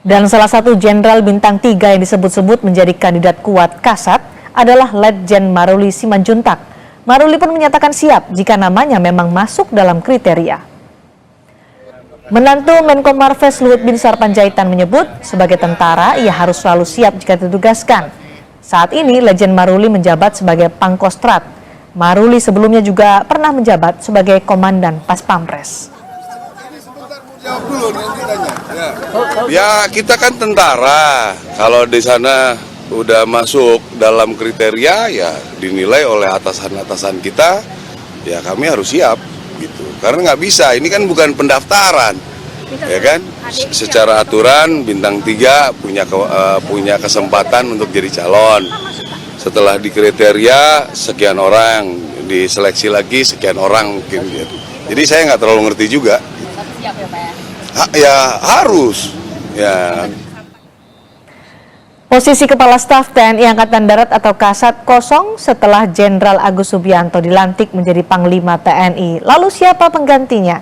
Dan salah satu Jenderal Bintang 3 yang disebut-sebut menjadi kandidat kuat Kasat adalah Letjen Maruli Simanjuntak. Maruli pun menyatakan siap jika namanya memang masuk dalam kriteria. Menantu Menko Marves Luhut Binsar Panjaitan menyebut sebagai tentara ia harus selalu siap jika ditugaskan. Saat ini Letjen Maruli menjabat sebagai Pangkostrat. Maruli sebelumnya juga pernah menjabat sebagai Komandan Pas Pampres. Ya kita kan tentara, kalau di sana udah masuk dalam kriteria ya dinilai oleh atasan-atasan kita, ya kami harus siap gitu. Karena nggak bisa, ini kan bukan pendaftaran, ya kan? Secara aturan Bintang 3 punya kesempatan untuk jadi calon. Setelah di kriteria sekian orang, diseleksi lagi sekian orang mungkin gitu. Jadi saya nggak terlalu ngerti juga. Siap ya Pak ya? Ya harus. Ya. Posisi Kepala Staf TNI Angkatan Darat atau Kasat kosong setelah Jenderal Agus Subianto dilantik menjadi Panglima TNI. Lalu siapa penggantinya?